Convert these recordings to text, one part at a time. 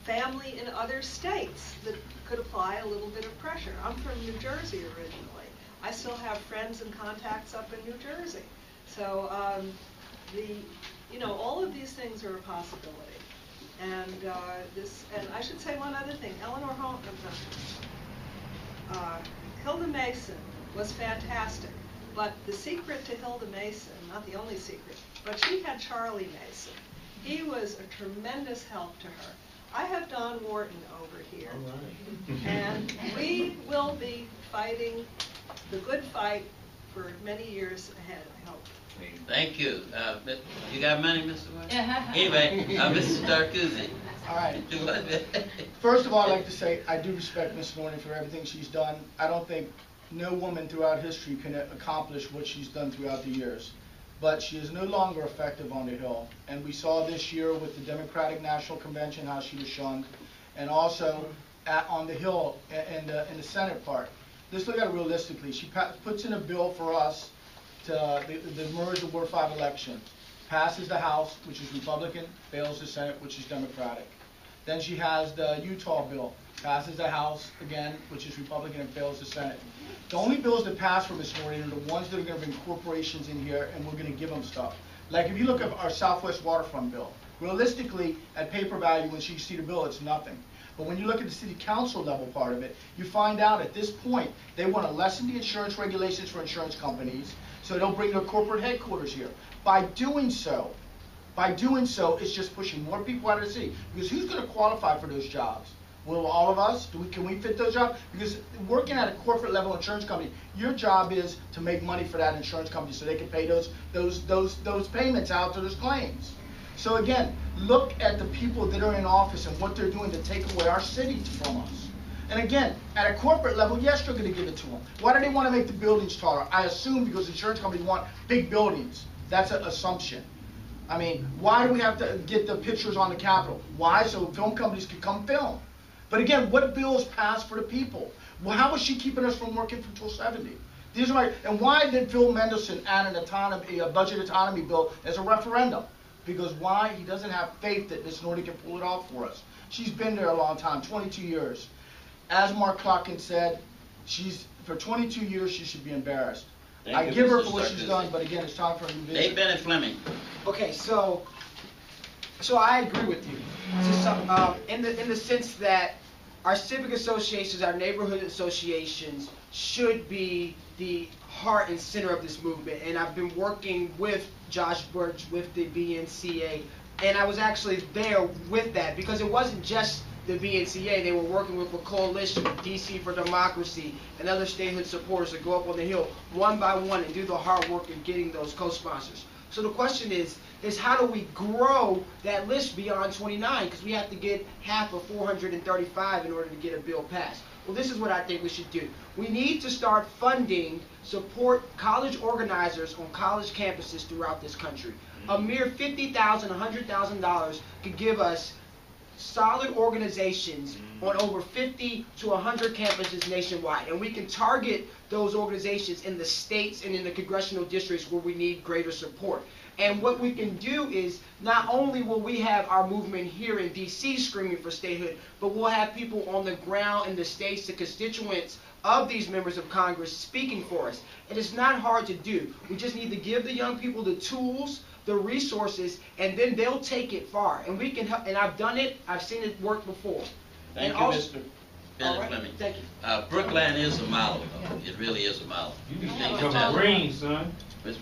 family in other states that could apply a little bit of pressure. I'm from New Jersey originally. I still have friends and contacts up in New Jersey. So all of these things are a possibility. And and I should say one other thing. Eleanor Holmes, Hilda Mason was fantastic. But the secret to Hilda Mason, not the only secret, but she had Charlie Mason. He was a tremendous help to her. I have Don Norton over here. All right. And we will be fighting the good fight for many years ahead, I hope. Thank you. You got money, Mr. White? Anyway, Mr. Stracuzzi. All right. First of all, I'd like to say I do respect Ms. Norton for everything she's done. I don't think no woman throughout history can accomplish what she's done throughout the years. But she is no longer effective on the Hill. And we saw this year with the Democratic National Convention how she was shunned. And also on the Hill in the Senate part. Let's look at it realistically. She puts in a bill for us to merge the Ward 5 election. Passes the House, which is Republican, fails the Senate, which is Democratic. Then she has the Utah bill. Passes the House, again, which is Republican, and fails the Senate. The only bills that pass for Ms. Norton are the ones that are going to bring corporations in here, and we're going to give them stuff. Like if you look at our Southwest Waterfront bill, realistically, at paper value, when you see the bill, it's nothing. But when you look at the city council level part of it, you find out at this point, they want to lessen the insurance regulations for insurance companies, so they'll bring their corporate headquarters here. By doing so, it's just pushing more people out of the city. Because who's going to qualify for those jobs? Will all of us? Can we fit those jobs? Because working at a corporate level insurance company, your job is to make money for that insurance company so they can pay those payments out to those claims. So again, look at the people that are in office and what they're doing to take away our city from us. And again, at a corporate level, yes, they're going to give it to them. Why do they want to make the buildings taller? I assume because insurance companies want big buildings. That's an assumption. I mean, why do we have to get the pictures on the Capitol? Why? So film companies can come film. But again, what bills pass for the people? Well, how was she keeping us from working until 70? These are my, and why did Phil Mendelson add a budget autonomy bill as a referendum? Because why? He doesn't have faith that Ms. Norton can pull it off for us. She's been there a long time, 22 years. As Mark Clocken said, for 22 years she should be embarrassed. I give her for what she's done, but again, it's time for a new vision. Dave Bennett Fleming. Okay, so I agree with you, in the sense that our civic associations, our neighborhood associations, should be the heart and center of this movement. And I've been working with Josh Birch with the BNCA, and I was actually there with that because it wasn't just the BNCA. They were working with a coalition, DC for Democracy, and other statehood supporters to go up on the Hill one by one and do the hard work in getting those co-sponsors. So the question is how do we grow that list beyond 29? Because we have to get half of 435 in order to get a bill passed. Well, this is what I think we should do. We need to start funding, support college organizers on college campuses throughout this country. A mere $50,000, $100,000 could give us solid organizations on over 50 to 100 campuses nationwide, and we can target those organizations in the states and in the congressional districts where we need greater support. And what we can do is not only will we have our movement here in DC screaming for statehood, but we'll have people on the ground in the states, the constituents of these members of Congress speaking for us. And it's not hard to do. We just need to give the young people the tools, the resources, and then they'll take it far. And we can help, and I've done it, I've seen it work before. Thank you, Mr. Bennett Fleming. Thank you. Brookline is a model, though. It really is a model. You can come green, son. Ms.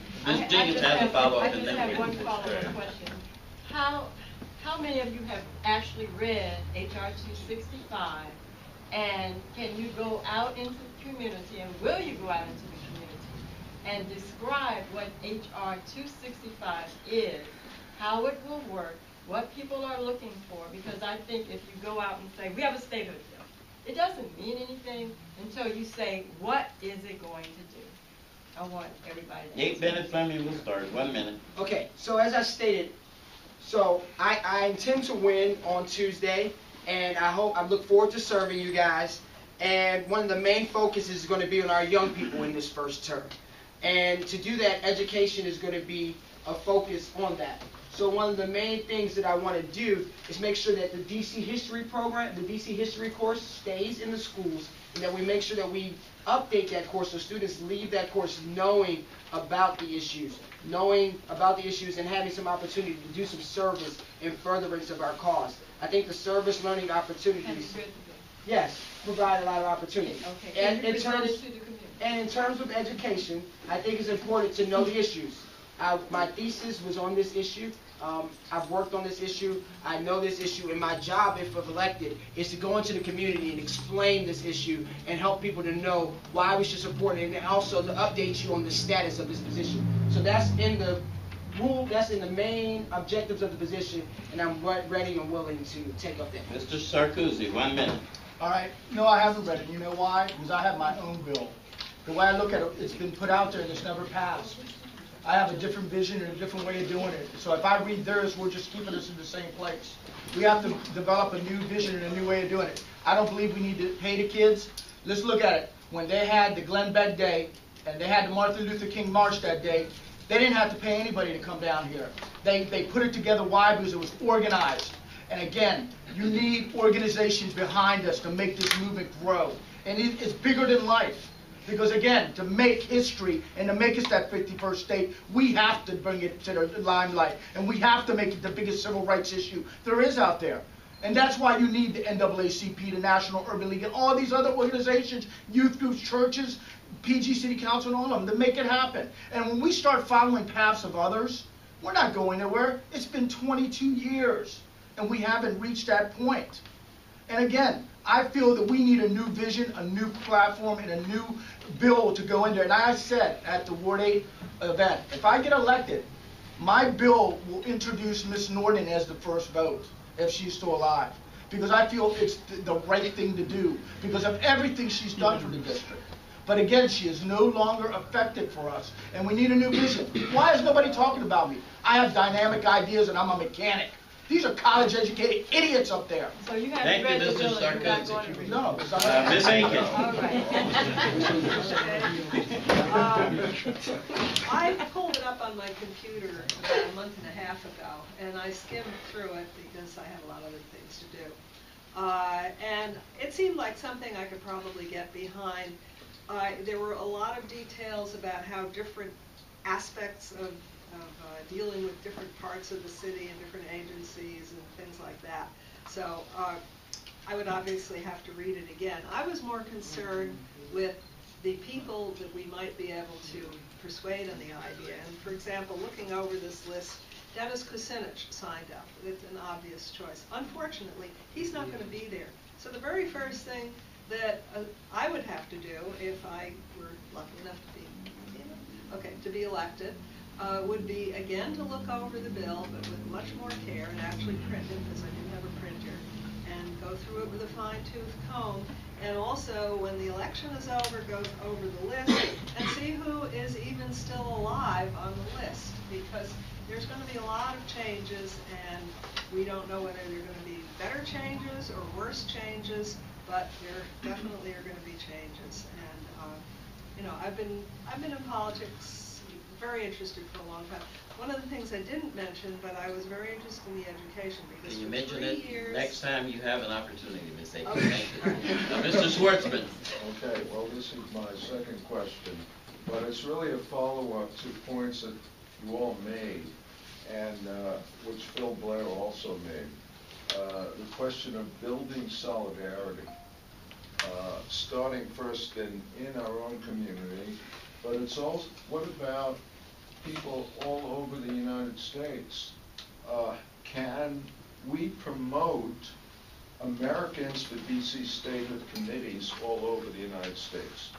Jenkins has a follow-up, and I just then have we one follow-up question. How many of you have actually read H.R. 265, and can you go out into the community, and will you go out into the community, and describe what H.R. 265 is, how it will work, what people are looking for? Because I think if you go out and say, we have a statehood bill, it doesn't mean anything until you say, what is it going to do? I want everybody to Dave Bennett Fleming will start. 1 minute. Okay, so as I stated, so I intend to win on Tuesday, and I look forward to serving you guys. And one of the main focuses is going to be on our young people in this first term. And to do that, education is going to be a focus on that. So one of the main things that I want to do is make sure that the DC history program, the DC history course stays in the schools, and that we make sure that we update that course so students leave that course knowing about the issues, and having some opportunity to do some service in furtherance of our cause. I think the service learning opportunities, yes, provide a lot of opportunity. Okay. And in terms of education, I think it's important to know the issues. My thesis was on this issue. I've worked on this issue. I know this issue, and my job, if elected, is to go into the community and explain this issue and help people to know why we should support it, and also to update you on the status of this position. So that's in the main objectives of the position, and I'm ready and willing to take up that. Mr. Stracuzzi, 1 minute. All right, no, I haven't read it. You know why? Because I have my own bill. The way I look at it, it's been put out there and it's never passed. I have a different vision and a different way of doing it. So if I read theirs, we're just keeping us in the same place. We have to develop a new vision and a new way of doing it. I don't believe we need to pay the kids. Let's look at it. When they had the Glenn Beck Day and they had the Martin Luther King March that day, they didn't have to pay anybody to come down here. They put it together. Why? Because it was organized. And again, you need organizations behind us to make this movement grow. And it's bigger than life. Because again, to make history and to make us that 51st state, we have to bring it to the limelight. And we have to make it the biggest civil rights issue there is out there. And that's why you need the NAACP, the National Urban League, and all these other organizations, youth groups, churches, PG City Council, and all of them, to make it happen. And when we start following paths of others, we're not going nowhere. It's been 22 years, and we haven't reached that point. And again, I feel that we need a new vision, a new platform, and a new bill to go in there. And I said at the Ward 8 event, if I get elected, my bill will introduce Miss Norton as the first vote, if she's still alive. Because I feel it's the right thing to do, because of everything she's done for the district. But again, she is no longer effective for us, and we need a new vision. Why is nobody talking about me? I have dynamic ideas, and I'm a mechanic. These are college-educated idiots up there. So you have Thank read you, the Mr. bill and you're not Stracuzzi. going to read it? No, because I'm Ms. Aiken. All right. I pulled it up on my computer about a month and a half ago, and I skimmed through it because I had a lot of other things to do. And it seemed like something I could probably get behind. There were a lot of details about how different aspects of dealing with different parts of the city and different agencies and things like that. So I would obviously have to read it again. I was more concerned with the people that we might be able to persuade on the idea. And for example, looking over this list, Dennis Kucinich signed up. It's an obvious choice. Unfortunately, he's not going to be there. So the very first thing that I would have to do if I were lucky enough to be elected, would be again to look over the bill, but with much more care, and actually print it, because I do have a printer, and go through it with a fine-tooth comb, and also when the election is over, go over the list and see who is even still alive on the list, because there's going to be a lot of changes, and we don't know whether they're going to be better changes or worse changes, but there definitely are going to be changes. And you know, I've been in politics, very interested for a long time. One of the things I didn't mention, but I was very interested in the education, because Can you for mention 3 it years. next time you have an opportunity, Ms. Aiken? Okay. Thank you. Mr. Schwartzman. Okay, well, this is my second question, but it's really a follow-up to points that you all made, and which Phil Blair also made. The question of building solidarity, starting first in our own community, but it's also, what about people all over the United States? Can we promote Americans for DC statehood committees all over the United States?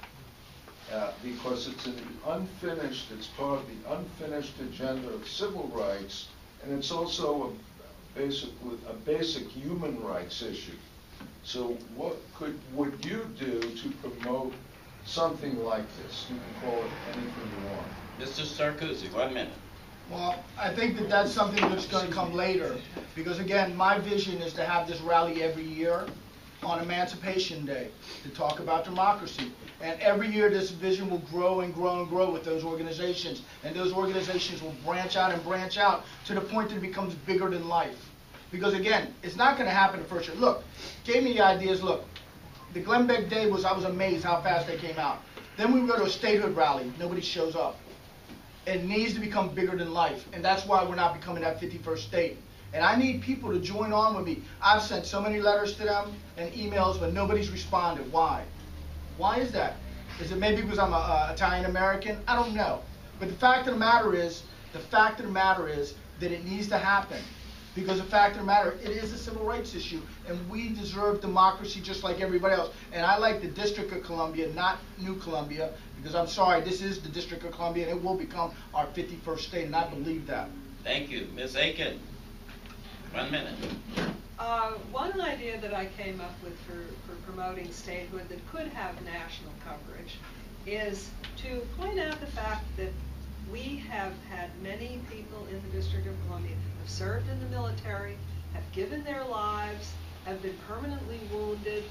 Because it's it's part of the unfinished agenda of civil rights, and it's also a basic human rights issue. So what would you do to promote something like this? You can call it anything you want. Mr. Stracuzzi, 1 minute. Well, I think that that's something that's going to come later, because again, my vision is to have this rally every year, on Emancipation Day to talk about democracy. And every year this vision will grow and grow and grow with those organizations. And those organizations will branch out and branch out to the point that it becomes bigger than life. Because again, it's not going to happen the first year. Look, gave me the ideas. Look, the Glenn Beck Day I was amazed how fast they came out. Then we go to a statehood rally. Nobody shows up. It needs to become bigger than life. And that's why we're not becoming that 51st state. And I need people to join on with me. I've sent so many letters to them and emails, but nobody's responded. Why? Why is that? Is it maybe because I'm a Italian American? I don't know. But the fact of the matter is that it needs to happen. Because the fact of the matter, it is a civil rights issue, and we deserve democracy just like everybody else. And I like the District of Columbia, not New Columbia, because I'm sorry, this is the District of Columbia, and it will become our 51st state, and I believe that. Thank you. Ms. Aiken, 1 minute. One idea that I came up with for promoting statehood that could have national coverage is to point out the fact that we have had many people in the District of Columbia who have served in the military, have given their lives, have been permanently wounded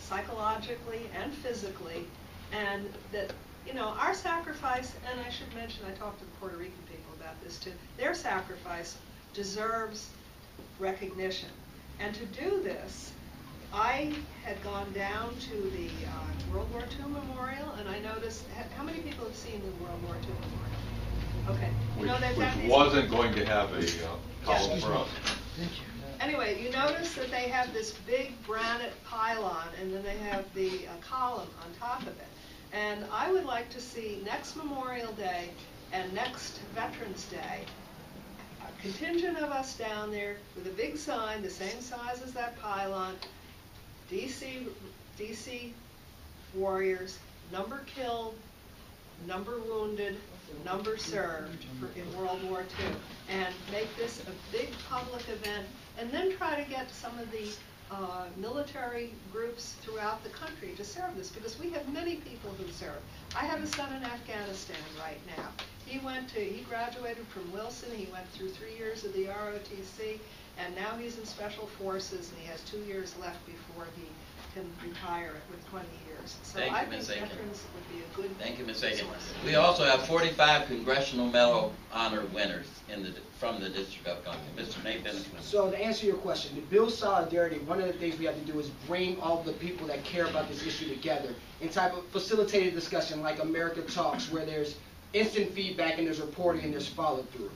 psychologically and physically, and that, you know, our sacrifice, and I should mention, I talked to the Puerto Rican people about this too, their sacrifice deserves recognition. And to do this, I had gone down to the World War II Memorial, and I noticed, how many people have seen the World War II Memorial? Okay. You know, which wasn't going to have a column for us. Anyway, you notice that they have this big granite pylon, and then they have the column on top of it. And I would like to see next Memorial Day and next Veterans Day, a contingent of us down there with a big sign, the same size as that pylon, DC warriors, number killed, number wounded, number served in World War II, and make this a big public event, and then try to get some of the military groups throughout the country to serve this, because we have many people who serve. I have a son in Afghanistan right now. He graduated from Wilson, he went through 3 years of the ROTC, and now he's in Special Forces, and he has 2 years left before he can retire with 20 years. So Thank you, I think Ms. Aiken. veterans would be a good Thank you, Ms. Aiken. source. We also have 45 Congressional Medal honor winners from the District of Columbia. Mr. Nate Bennett. So to answer your question, to build solidarity, one of the things we have to do is bring all the people that care about this issue together in type of facilitated discussion like America Talks, where there's instant feedback and there's reporting and there's follow through.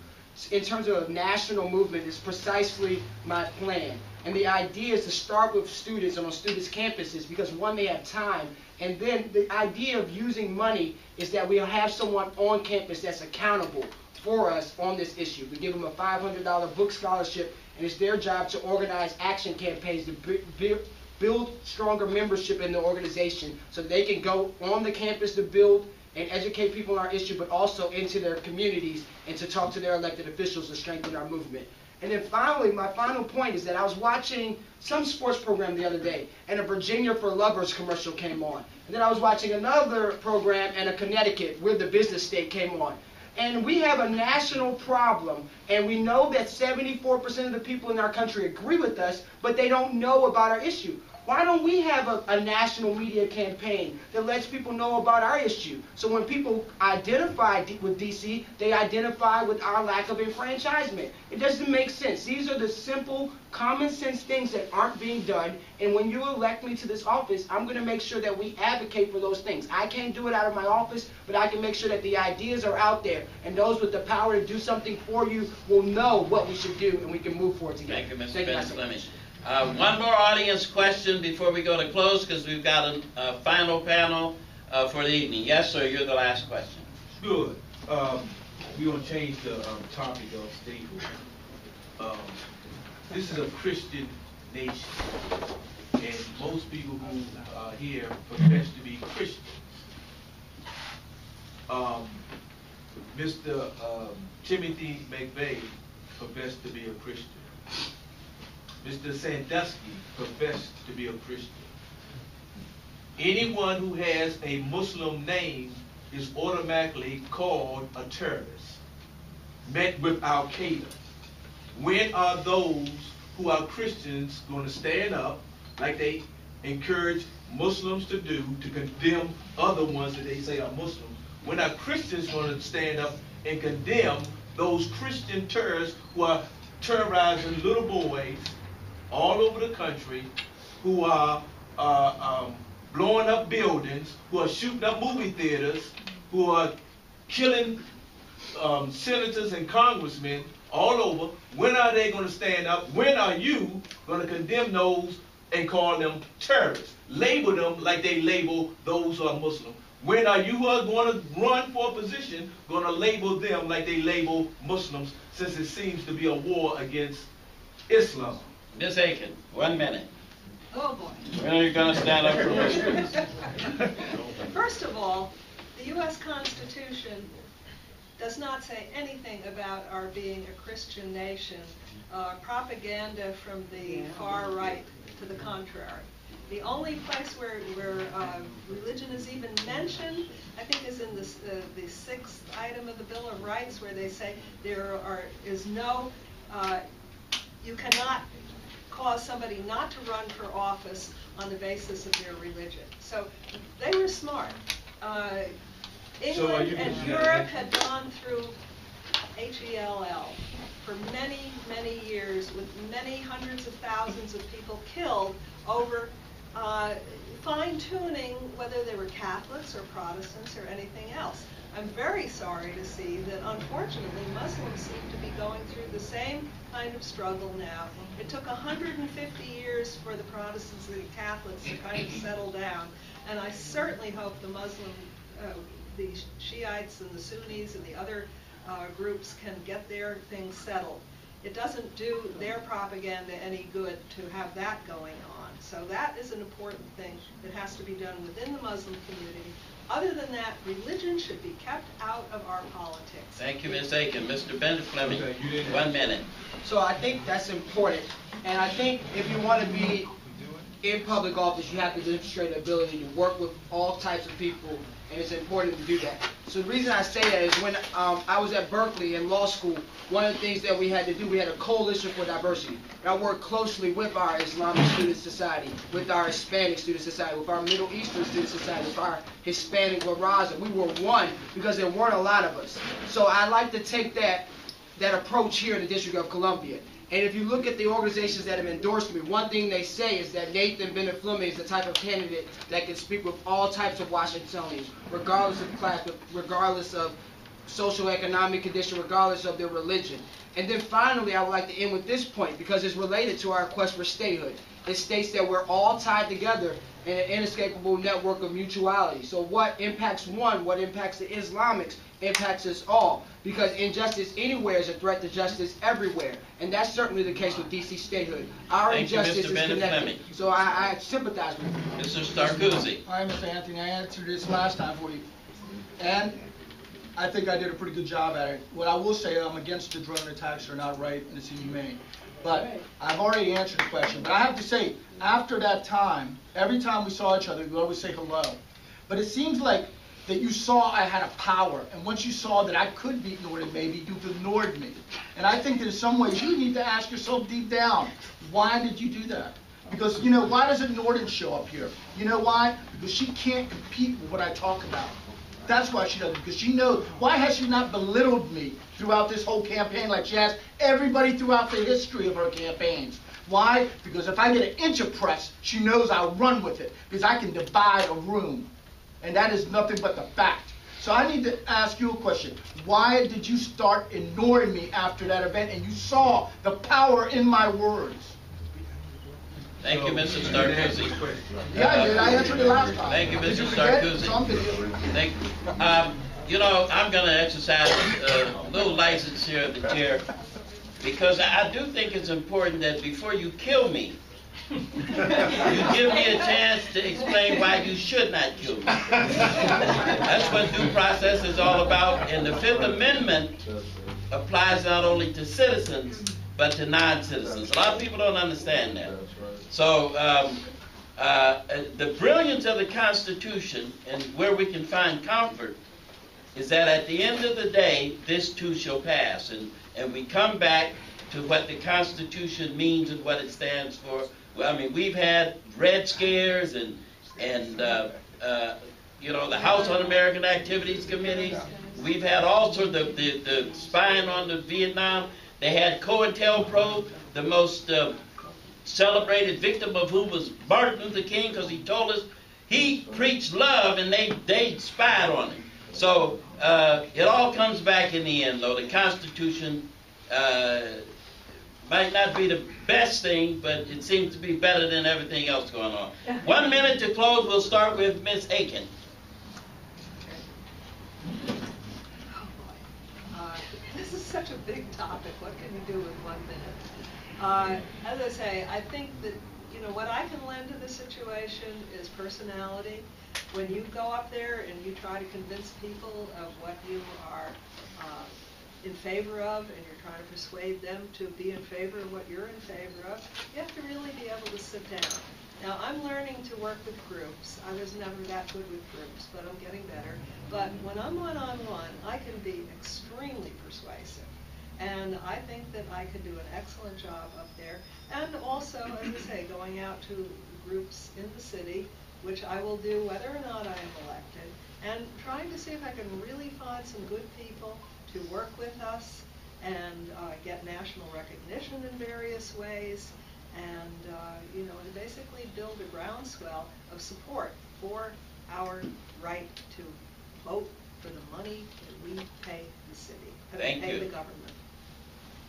In terms of a national movement, it's precisely my plan. And the idea is to start with students and on students' campuses because, one, they have time. And then the idea of using money is that we'll have someone on campus that's accountable for us on this issue. We give them a $500 book scholarship, and it's their job to organize action campaigns to build stronger membership in the organization so they can go on the campus to build and educate people on our issue, but also into their communities and to talk to their elected officials to strengthen our movement. And then finally, my final point is that I was watching some sports program the other day, and a Virginia for Lovers commercial came on. And then I was watching another program in a Connecticut, where the business state, came on. And we have a national problem, and we know that 74% of the people in our country agree with us, but they don't know about our issue. Why don't we have a national media campaign that lets people know about our issue? So when people identify with DC, they identify with our lack of enfranchisement. It doesn't make sense. These are the simple, common sense things that aren't being done. And when you elect me to this office, I'm going to make sure that we advocate for those things. I can't do it out of my office, but I can make sure that the ideas are out there. And those with the power to do something for you will know what we should do, and we can move forward together. Thank you, Mr. Bennett. One more audience question before we go to close, because we've got a final panel for the evening. Yes, sir, you're the last question. Good. We're going to change the topic of statehood. This is a Christian nation, and most people who are here profess to be Christian. Mr. Timothy McVeigh professed to be a Christian. Mr. Sandusky professed to be a Christian. Anyone who has a Muslim name is automatically called a terrorist, met with Al-Qaeda. When are those who are Christians going to stand up, like they encourage Muslims to do to condemn other ones that they say are Muslims. We're not Christians going to stand up and condemn those Christian terrorists who are terrorizing little boys all over the country, who are blowing up buildings, who are shooting up movie theaters, who are killing senators and congressmen all over. When are they going to stand up? When are you going to condemn those and call them terrorists? Label them like they label those who are Muslim. When are you going to run for a position going to label them like they label Muslims, since it seems to be a war against Islam? Ms. Aiken, 1 minute. Oh, boy. When are you going to stand up for Muslims? First of all, the U.S. Constitution does not say anything about our being a Christian nation. Propaganda from the far right to the contrary. The only place where religion is even mentioned, I think, is in the 6th item of the Bill of Rights, where they say is no, you cannot cause somebody not to run for office on the basis of their religion. So they were smart. England and Europe had gone through HELL for many, many years, with many hundreds of thousands of people killed over fine-tuning whether they were Catholics or Protestants or anything else. I'm very sorry to see that, unfortunately, Muslims seem to be going through the same kind of struggle now. It took 150 years for the Protestants and the Catholics to kind of settle down, and I certainly hope the the Shiites and the Sunnis and the other groups can get their things settled. It doesn't do their propaganda any good to have that going on. So that is an important thing that has to be done within the Muslim community. Other than that, religion should be kept out of our politics. Thank you, Ms. Aiken. Mr. Bennett Fleming, 1 minute. So I think that's important, and I think if you want to be in public office, you have to demonstrate the ability to work with all types of people, and it's important to do that. So the reason I say that is when I was at Berkeley in law school, one of the things that we had to do, we had a coalition for diversity. And I worked closely with our Islamic Student Society, with our Hispanic Student Society, with our Middle Eastern Student Society, with our Hispanic Raza. We were one because there weren't a lot of us. So I like to take that approach here in the District of Columbia. And if you look at the organizations that have endorsed me, one thing they say is that Nathan Bennett Fleming is the type of candidate that can speak with all types of Washingtonians, regardless of class, regardless of social economic condition, regardless of their religion. And then finally, I would like to end with this point, because it's related to our quest for statehood. It states that we're all tied together in an inescapable network of mutuality. So what impacts one, what impacts the Islamics, impacts us all. Because injustice anywhere is a threat to justice everywhere. And that's certainly the case with DC statehood. Our injustice is connected. So I sympathize with you. Mr. Stracuzzi. Hi, Mr. Anthony. I answered this last time for you. And I think I did a pretty good job at it. What I will say, I'm against the drone attacks. They're not right and it's inhumane. But I've already answered the question. But I have to say, after that time, every time we saw each other, we always say hello. But it seems like that you saw I had a power. And once you saw that I could beat Norton, maybe you've ignored me. And I think that in some ways you need to ask yourself deep down, why did you do that? Because, you know, why doesn't Norton show up here? You know why? Because she can't compete with what I talk about. That's why she doesn't, because she knows. Why has she not belittled me throughout this whole campaign like she has everybody throughout the history of her campaigns? Why? Because if I get an inch of press, she knows I'll run with it, because I can divide a room. And that is nothing but the fact. So I need to ask you a question. Why did you start ignoring me after that event and you saw the power in my words? Thank you, Mr. Stracuzzi. Yeah, I did. I answered it last time. Thank you, Mr. Stracuzzi. Thank you. You know, I'm going to exercise a little license here at the chair, because I do think it's important that before you kill me, you give me a chance to explain why you should not kill me. That's what due process is all about. And the Fifth Amendment applies not only to citizens, but to non-citizens. A lot of people don't understand that. So the brilliance of the Constitution and where we can find comfort is that at the end of the day, this too shall pass. And we come back to what the Constitution means and what it stands for. Well, I mean, we've had Red Scares and you know, the House Un-American Activities Committee. We've had all sorts of the spying on the Vietnam. They had COINTELPRO, the most celebrated victim of whom was Martin Luther King, because he told us he preached love and they spied on him. So it all comes back in the end, though. The Constitution might not be the best thing, but it seems to be better than everything else going on. 1 minute to close. We'll start with Ms. Aiken. This is such a big topic. What can you do with 1 minute? As I say, I think that, you know, what I can lend to the situation is personality. When you go up there and you try to convince people of what you are in favor of, and you're trying to persuade them to be in favor of what you're in favor of, you have to really be able to sit down. Now, I'm learning to work with groups. I was never that good with groups, but I'm getting better. But when I'm one-on-one, I can be extremely persuasive. And I think that I can do an excellent job up there. And also, as I say, going out to groups in the city, which I will do whether or not I am elected, and trying to see if I can really find some good people to work with us and get national recognition in various ways, and you know, to basically build a groundswell of support for our right to vote for the money that we pay the city, Thank pay you. the government.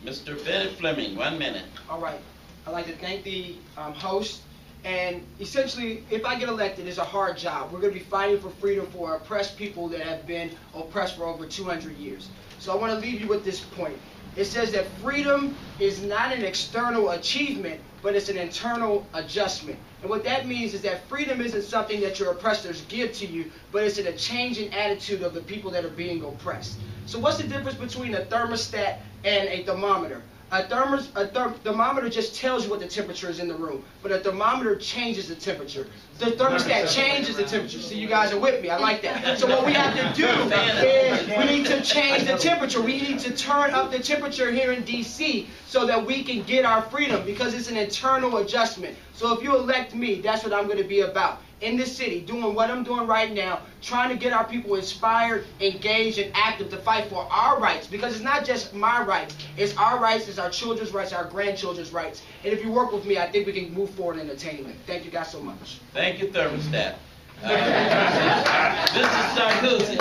Mr. Bennett Fleming, 1 minute. All right. I'd like to thank the host. And essentially, if I get elected, it's a hard job. We're going to be fighting for freedom for oppressed people that have been oppressed for over 200 years. So I want to leave you with this point. It says that freedom is not an external achievement, but it's an internal adjustment. And what that means is that freedom isn't something that your oppressors give to you, but it's a change in attitude of the people that are being oppressed. So what's the difference between a thermostat and a thermometer? A thermometer just tells you what the temperature is in the room, but a thermometer changes the temperature. The thermostat changes the temperature. See, you guys are with me. I like that. So what we have to do is we need to change the temperature. We need to turn up the temperature here in D.C. so that we can get our freedom, because it's an internal adjustment. So if you elect me, that's what I'm going to be about. In this city, doing what I'm doing right now, trying to get our people inspired, engaged, and active to fight for our rights. Because it's not just my rights, it's our rights, it's our children's rights, our grandchildren's rights. And if you work with me, I think we can move forward in attainment. Thank you guys so much. Thank you, thermostat. Mrs. Stracuzzi.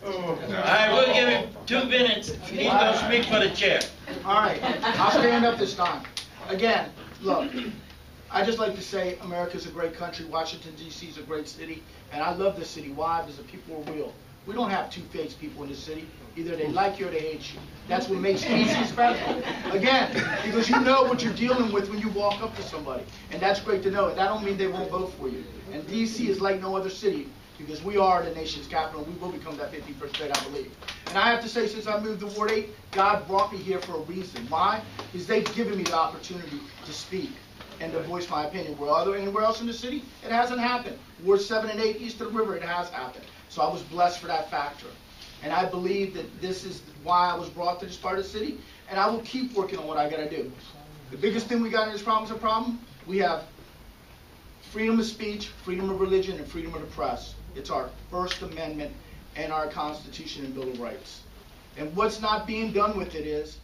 All right, we'll give him 2 minutes. He's going to speak for the chair. All right, I'll stand up this time. Again, look, I just like to say America's a great country, Washington, D.C. is a great city, and I love this city. Why? Because the people are real. We don't have two-faced people in this city. Either they like you or they hate you. That's what makes D.C. special. Again, because you know what you're dealing with when you walk up to somebody, and that's great to know. And that don't mean they won't vote for you. And D.C. is like no other city, because we are the nation's capital, and we will become that 51st state, I believe. And I have to say, since I moved to Ward 8, God brought me here for a reason. Why? Because they've given me the opportunity to speak and to voice my opinion. Anywhere else in the city, it hasn't happened. Ward 7 and 8 east of the river, it has happened. So I was blessed for that factor. And I believe that this is why I was brought to this part of the city, and I will keep working on what I gotta do. The biggest thing we got in this problem, we have freedom of speech, freedom of religion, and freedom of the press. It's our First Amendment and our Constitution and Bill of Rights. And what's not being done with it is